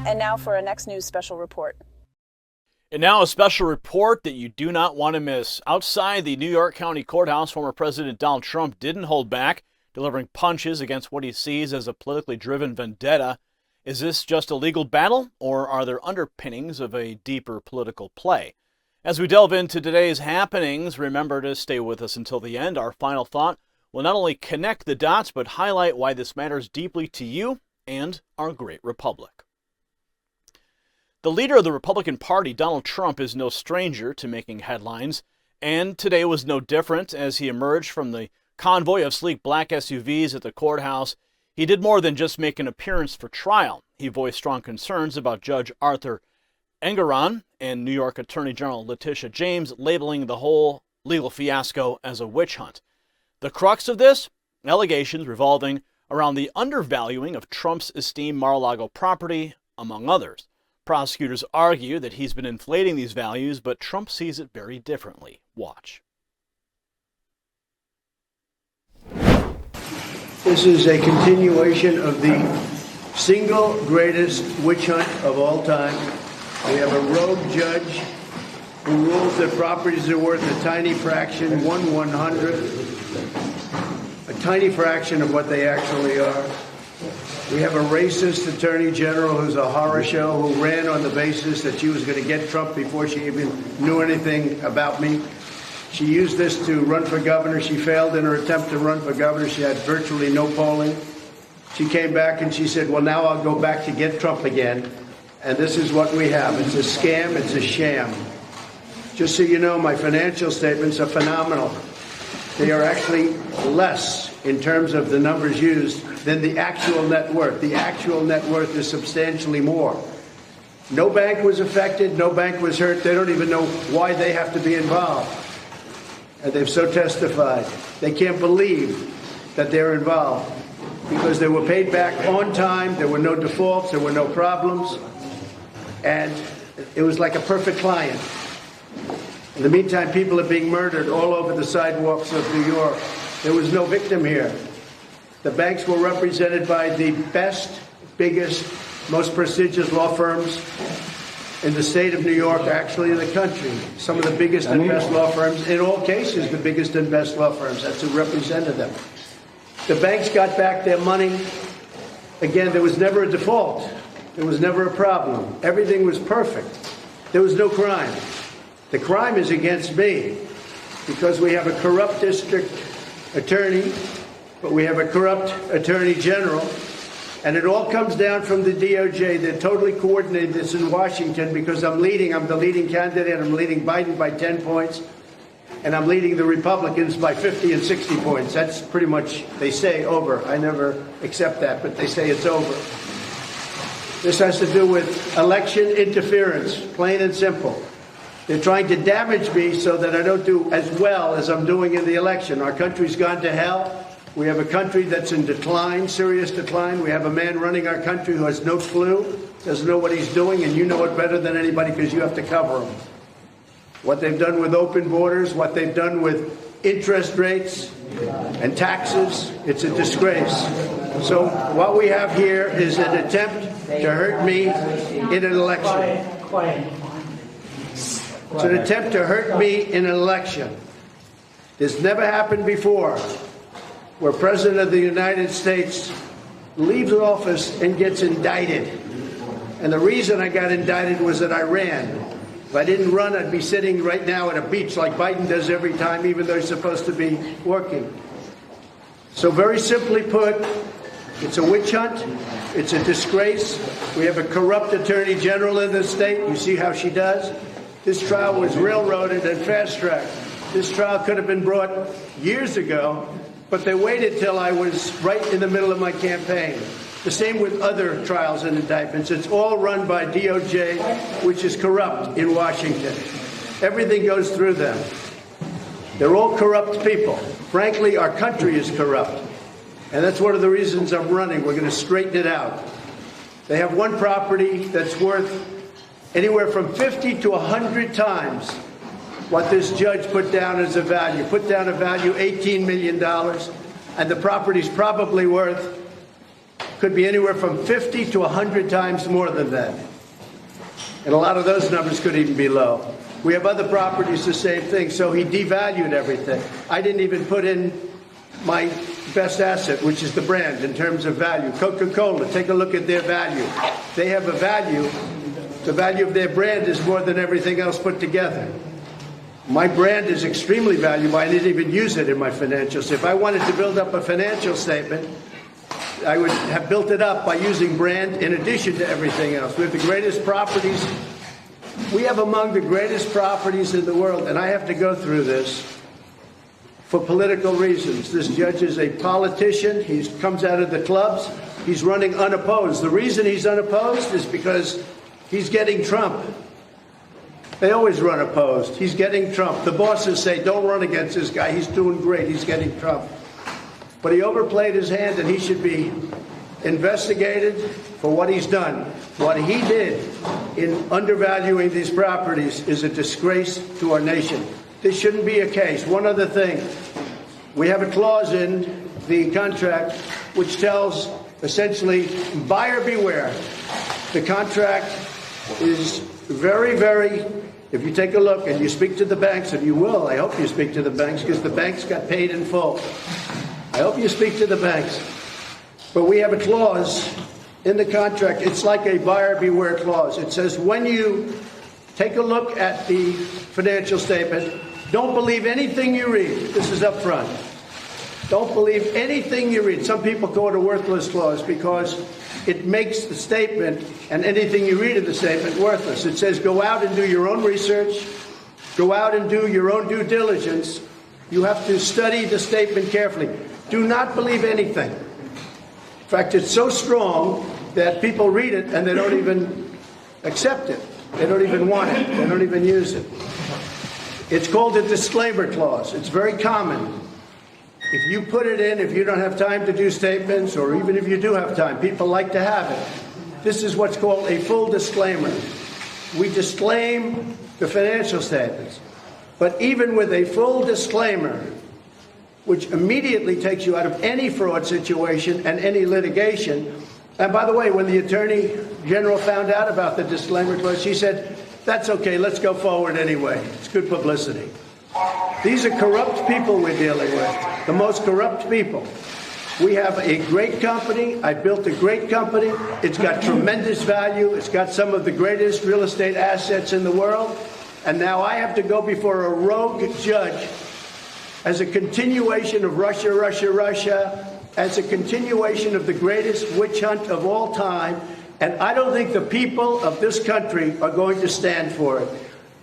And now for our next news special report. And now a special report that you do not want to miss. Outside the New York County Courthouse, former President Donald Trump didn't hold back, delivering punches against what he sees as a politically driven vendetta. Is this just a legal battle, or are there underpinnings of a deeper political play? As we delve into today's happenings, remember to stay with us until the end. Our final thought will not only connect the dots, but highlight why this matters deeply to you and our great republic. The leader of the Republican Party, Donald Trump, is no stranger to making headlines, and today was no different. As he emerged from the convoy of sleek black SUVs at the courthouse, he did more than just make an appearance for trial. He voiced strong concerns about Judge Arthur Engoron and New York Attorney General Letitia James, labeling the whole legal fiasco as a witch hunt. The crux of this? Allegations revolving around the undervaluing of Trump's esteemed Mar-a-Lago property, among others. Prosecutors argue that he's been inflating these values, but Trump sees it very differently. Watch. This is a continuation of the single greatest witch hunt of all time. We have a rogue judge who rules that properties are worth a tiny fraction, 1/100th, a tiny fraction of what they actually are. We have a racist attorney general who's a horror show, who ran on the basis that she was going to get Trump before she even knew anything about me. She used this to run for governor. She failed in her attempt to run for governor. She had virtually no polling. She came back and she said, well, now I'll go back to get Trump again. And this is what we have. It's a scam. It's a sham. Just so you know, my financial statements are phenomenal. They are actually less in terms of the numbers used than the actual net worth. The actual net worth is substantially more. No bank was affected. No bank was hurt. They don't even know why they have to be involved. And they've so testified. They can't believe that they're involved because they were paid back on time. There were no defaults. There were no problems. And it was like a perfect client. In the meantime, people are being murdered all over the sidewalks of New York. There was no victim here. The banks were represented by the best, biggest, most prestigious law firms in the state of New York, actually in the country. Some of the biggest and best law firms, in all cases, the biggest and best law firms. That's who represented them. The banks got back their money. Again, there was never a default. There was never a problem. Everything was perfect. There was no crime. The crime is against me because we have a corrupt district attorney, but we have a corrupt attorney general, and it all comes down from the DOJ. They're totally coordinated this in Washington because I'm the leading candidate. I'm leading Biden by 10 points, and I'm leading the Republicans by 50 and 60 points. That's pretty much, they say, over. I never accept that, but they say it's over. This has to do with election interference, plain and simple. They're trying to damage me so that I don't do as well as I'm doing in the election. Our country's gone to hell. We have a country that's in decline, serious decline. We have a man running our country who has no clue, doesn't know what he's doing, and you know it better than anybody because you have to cover him. What they've done with open borders, what they've done with interest rates and taxes, it's a disgrace. So what we have here is an attempt to hurt me in an election. It's an attempt to hurt me in an election. This never happened before, where President of the United States leaves office and gets indicted. And the reason I got indicted was that I ran. If I didn't run, I'd be sitting right now at a beach like Biden does every time, even though he's supposed to be working. So very simply put, it's a witch hunt. It's a disgrace. We have a corrupt attorney general in this state. You see how she does? This trial was railroaded and fast-tracked. This trial could have been brought years ago, but they waited till I was right in the middle of my campaign. The same with other trials and indictments. It's all run by DOJ, which is corrupt in Washington. Everything goes through them. They're all corrupt people. Frankly, our country is corrupt. And that's one of the reasons I'm running. We're going to straighten it out. They have one property that's worth anywhere from 50 to 100 times what this judge put down as a value. Put down a value $18 million. and the property's probably worth, could be anywhere from 50 to 100 times more than that. And a lot of those numbers could even be low. We have other properties, the same thing, so he devalued everything. I didn't even put in my best asset, which is the brand, in terms of value. Coca-Cola, take a look at their value. They have a value. The value of their brand is more than everything else put together. My brand is extremely valuable. I didn't even use it in my financials. If I wanted to build up a financial statement, I would have built it up by using brand in addition to everything else. We have the greatest properties. We have among the greatest properties in the world, and I have to go through this for political reasons. This judge is a politician. He comes out of the clubs. He's running unopposed. The reason he's unopposed is because he's getting Trump. They always run opposed. He's getting Trump. The bosses say, don't run against this guy. He's doing great. He's getting Trump. But he overplayed his hand, and he should be investigated for what he's done. What he did in undervaluing these properties is a disgrace to our nation. This shouldn't be a case. One other thing. We have a clause in the contract which tells, essentially, buyer beware. The contract is very, very, if you take a look and you speak to the banks, and you will, I hope you speak to the banks, because the banks got paid in full. I hope you speak to the banks. But we have a clause in the contract. It's like a buyer beware clause. It says when you take a look at the financial statement, don't believe anything you read. This is up front. Don't believe anything you read. Some people call it a worthless clause because it makes the statement and anything you read in the statement worthless. It says go out and do your own research. Go out and do your own due diligence. You have to study the statement carefully. Do not believe anything. In fact, it's so strong that people read it and they don't even accept it. They don't even want it. They don't even use it. It's called a disclaimer clause. It's very common. If you put it in, if you don't have time to do statements, or even if you do have time, people like to have it. This is what's called a full disclaimer. We disclaim the financial statements. But even with a full disclaimer, which immediately takes you out of any fraud situation and any litigation. And by the way, when the Attorney General found out about the disclaimer clause, she said, that's okay, let's go forward anyway. It's good publicity. These are corrupt people we're dealing with, the most corrupt people. We have a great company. I built a great company. It's got tremendous value. It's got some of the greatest real estate assets in the world. And now I have to go before a rogue judge as a continuation of Russia, Russia, Russia, as a continuation of the greatest witch hunt of all time. And I don't think the people of this country are going to stand for it.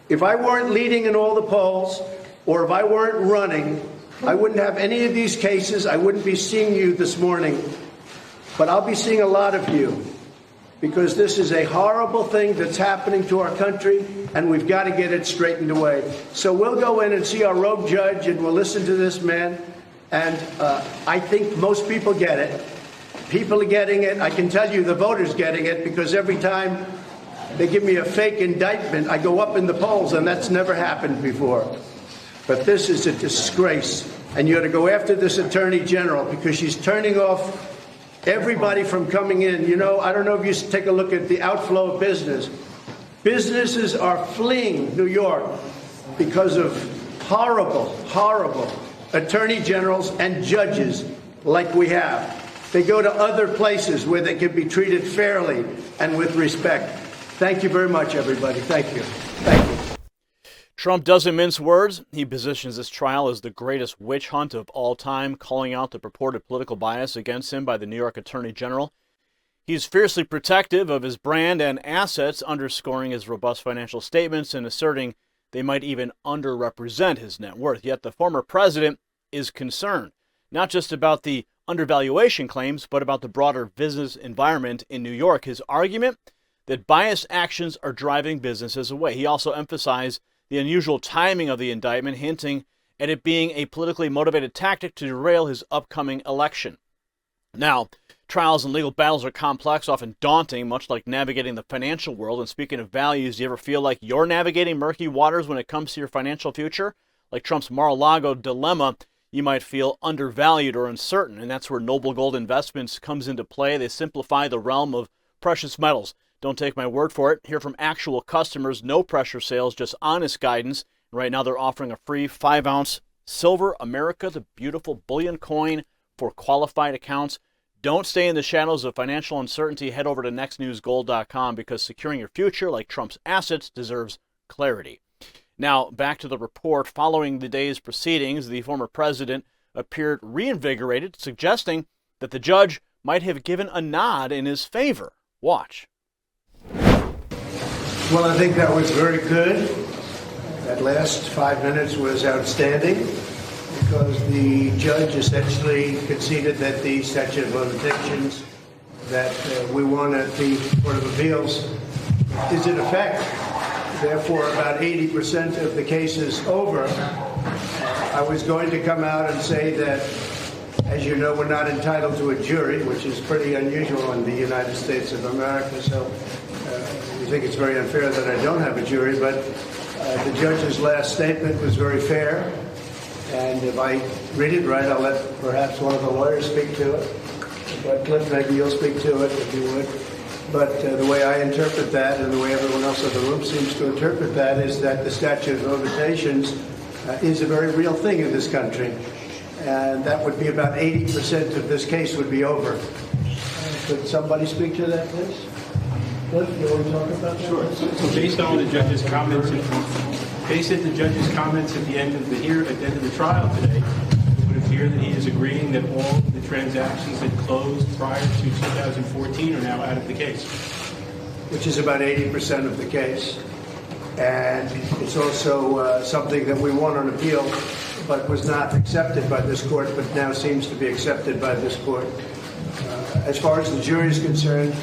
If I weren't leading in all the polls, or if I weren't running, I wouldn't have any of these cases. I wouldn't be seeing you this morning. But I'll be seeing a lot of you, because this is a horrible thing that's happening to our country, and we've got to get it straightened away. So we'll go in and see our rogue judge, and we'll listen to this man. And I think most people get it. People are getting it. I can tell you the voters getting it, because every time they give me a fake indictment, I go up in the polls, and that's never happened before. But this is a disgrace, and you ought to go after this Attorney General, because she's turning off everybody from coming in. You know, I don't know if you take a look at the outflow of business. Businesses are fleeing New York because of horrible, horrible attorney generals and judges like we have. They go to other places where they can be treated fairly and with respect. Thank you very much, everybody. Thank you. Thank you. Trump doesn't mince words. He positions this trial as the greatest witch hunt of all time, calling out the purported political bias against him by the New York Attorney General. He's fiercely protective of his brand and assets, underscoring his robust financial statements and asserting they might even underrepresent his net worth. Yet the former president is concerned, not just about the undervaluation claims, but about the broader business environment in New York. His argument that biased actions are driving businesses away. He also emphasized the unusual timing of the indictment, hinting at it being a politically motivated tactic to derail his upcoming election. Now, trials and legal battles are complex, often daunting, much like navigating the financial world. And speaking of values, do you ever feel like you're navigating murky waters when it comes to your financial future? Like Trump's Mar-a-Lago dilemma, you might feel undervalued or uncertain, and that's where Noble Gold Investments comes into play. They simplify the realm of precious metals. Don't take my word for it. Hear from actual customers. No pressure sales, just honest guidance. Right now they're offering a free 5-ounce Silver America, the beautiful bullion coin for qualified accounts. Don't stay in the shadows of financial uncertainty. Head over to nextnewsgold.com because securing your future, like Trump's assets, deserves clarity. Now, back to the report. Following the day's proceedings, the former president appeared reinvigorated, suggesting that the judge might have given a nod in his favor. Watch. Well, I think that was very good. That last 5 minutes was outstanding because the judge essentially conceded that the statute of limitations that we won at the Court of Appeals is in effect. Therefore, about 80% of the case is over. I was going to come out and say that, as you know, we're not entitled to a jury, which is pretty unusual in the United States of America. So we think it's very unfair that I don't have a jury. But the judge's last statement was very fair. And if I read it right, I'll let perhaps one of the lawyers speak to it. But Cliff, maybe you'll speak to it if you would. But the way I interpret that, and the way everyone else in the room seems to interpret that, is that the statute of limitations is a very real thing in this country. And that would be about 80% of this case would be over. Could somebody speak to that, please? Cliff, you want to talk about that? Sure. So based on the judge's comments, based on the judge's comments at the end of the trial today, it would appear that he is agreeing that all the transactions that closed prior to 2014 are now out of the case. Which is about 80% of the case. And it's also something that we won on appeal, but was not accepted by this court, but now seems to be accepted by this court. As far as the jury is concerned,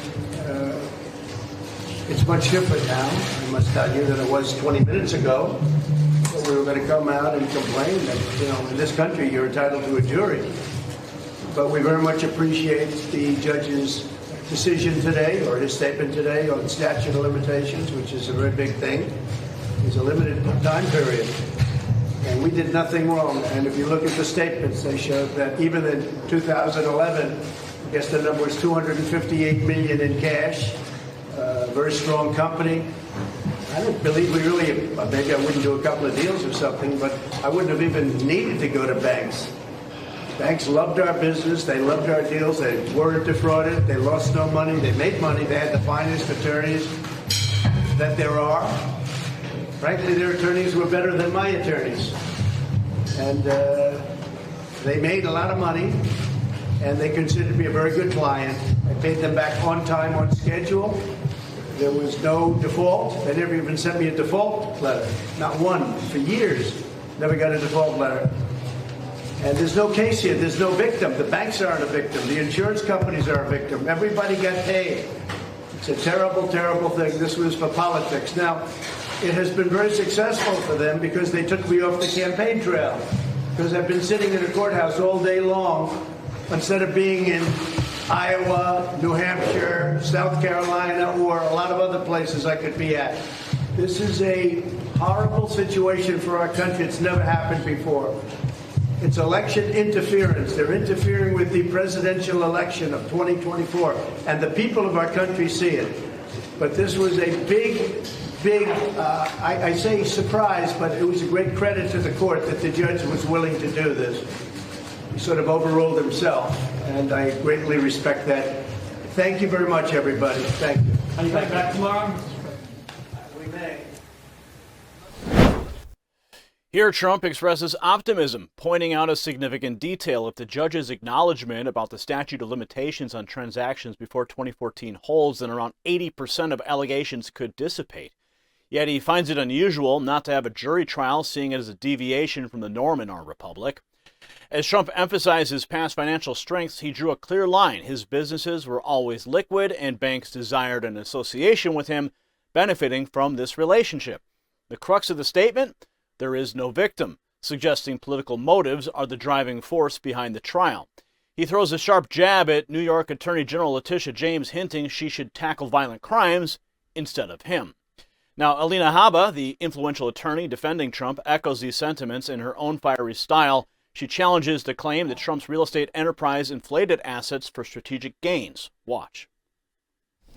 it's much different now. I must tell you that it was 20 minutes ago. We were going to come out and complain that, in this country you're entitled to a jury. But we very much appreciate the judge's decision today, or his statement today, on statute of limitations, which is a very big thing. It's a limited time period. And we did nothing wrong. And if you look at the statements, they showed that even in 2011, I guess the number was $258 million in cash. Very strong company. I don't believe we really, maybe I wouldn't do a couple of deals or something, but I wouldn't have even needed to go to banks. Banks loved our business. They loved our deals. They weren't defrauded. They lost no money. They made money. They had the finest attorneys that there are. Frankly, their attorneys were better than my attorneys. And they made a lot of money, and they considered me a very good client. I paid them back on time, on schedule. There was no default. They never even sent me a default letter. Not one. For years, never got a default letter. And there's no case here. There's no victim. The banks aren't a victim. The insurance companies are a victim. Everybody got paid. It's a terrible, terrible thing. This was for politics. Now, it has been very successful for them because they took me off the campaign trail. Because I've been sitting in a courthouse all day long instead of being in Iowa, New Hampshire, South Carolina, or a lot of other places I could be at. This is a horrible situation for our country. It's never happened before. It's election interference. They're interfering with the presidential election of 2024, and the people of our country see it. But this was a big, I say surprise, but it was a great credit to the court that the judge was willing to do this. He sort of overruled himself, and I greatly respect that. Thank you very much, everybody. Thank you. Are you coming back tomorrow? We may. Here, Trump expresses optimism, pointing out a significant detail. If the judge's acknowledgement about the statute of limitations on transactions before 2014 holds, then around 80% of allegations could dissipate. Yet he finds it unusual not to have a jury trial, seeing it as a deviation from the norm in our republic. As Trump emphasized his past financial strengths, he drew a clear line. His businesses were always liquid, and banks desired an association with him, benefiting from this relationship. The crux of the statement: there is no victim, suggesting political motives are the driving force behind the trial. He throws a sharp jab at New York Attorney General Letitia James, hinting she should tackle violent crimes instead of him. Now, Alina Habba, the influential attorney defending Trump, echoes these sentiments in her own fiery style. She challenges the claim that Trump's real estate enterprise inflated assets for strategic gains. Watch.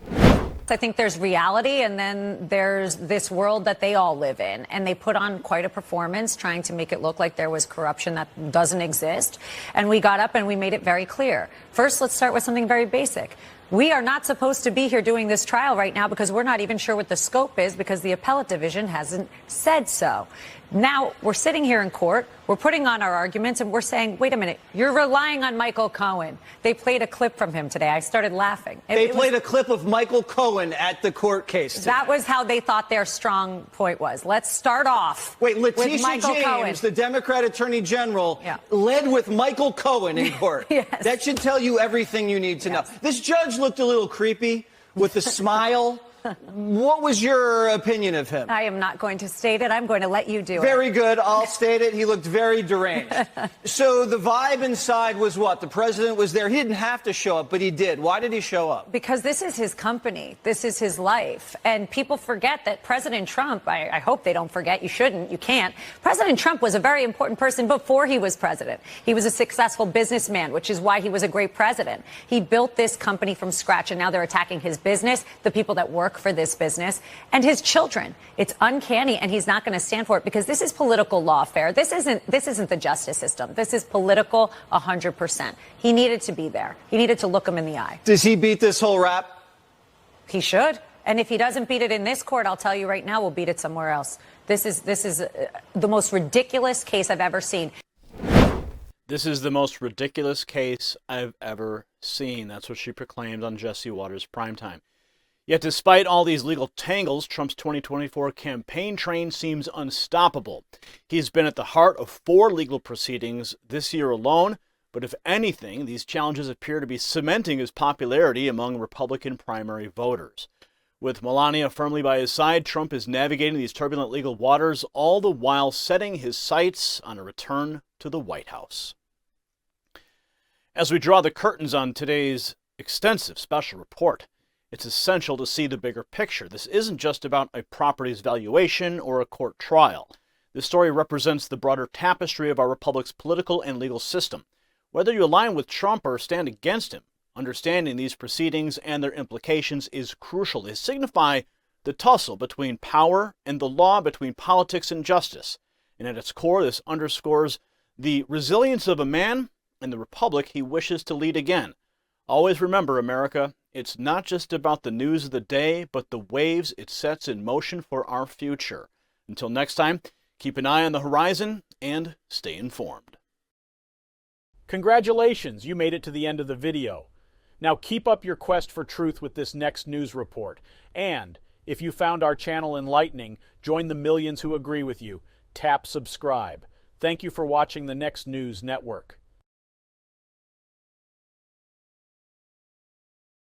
I think there's reality, and then there's this world that they all live in, and they put on quite a performance trying to make it look like there was corruption that doesn't exist. And we got up and we made it very clear. First, let's start with something very basic. We are not supposed to be here doing this trial right now because we're not even sure what the scope is because the appellate division hasn't said so. Now we're sitting here in court, we're putting on our arguments, and we're saying, wait a minute, you're relying on Michael Cohen. They played a clip from him today. I started laughing. They played a clip of Michael Cohen at the court case today. That was how they thought their strong point was. Let's start off with Michael James, Cohen. the Democrat Attorney General, Yeah. led with Michael Cohen in court. Yes. That should tell you everything you need to know. This judge looked a little creepy with a smile. What was your opinion of him? I am not going to state it. I'm going to let you do it. Very good. I'll state it. He looked very deranged. So the vibe inside was what? The president was there. He didn't have to show up, but he did. Why did he show up? Because this is his company. This is his life. And people forget that President Trump, I hope they don't forget, you shouldn't, you can't. President Trump was a very important person before he was president. He was a successful businessman, which is why he was a great president. He built this company from scratch, and now they're attacking his business, the people that work for this business, and his children. It's uncanny, and he's not going to stand for it because this is political lawfare. This isn't the justice system. This is political 100%. He needed to be there. He needed to look him in the eye. Does he beat this whole rap? He should. And if he doesn't beat it in this court, I'll tell you right now, we'll beat it somewhere else. This is the most ridiculous case I've ever seen. This is the most ridiculous case I've ever seen. That's what she proclaimed on Jesse Watters' Primetime. Yet despite all these legal tangles, Trump's 2024 campaign train seems unstoppable. He's been at the heart of 4 legal proceedings this year alone, but if anything, these challenges appear to be cementing his popularity among Republican primary voters. With Melania firmly by his side, Trump is navigating these turbulent legal waters, all the while setting his sights on a return to the White House. As we draw the curtains on today's extensive special report, it's essential to see the bigger picture. This isn't just about a property's valuation or a court trial. This story represents the broader tapestry of our republic's political and legal system. Whether you align with Trump or stand against him, understanding these proceedings and their implications is crucial. They signify the tussle between power and the law, between politics and justice. And at its core, this underscores the resilience of a man and the republic he wishes to lead again. Always remember, America, it's not just about the news of the day, but the waves it sets in motion for our future. Until next time, keep an eye on the horizon and stay informed. Congratulations, you made it to the end of the video. Now keep up your quest for truth with this next news report. And if you found our channel enlightening, join the millions who agree with you. Tap subscribe. Thank you for watching the Next News Network.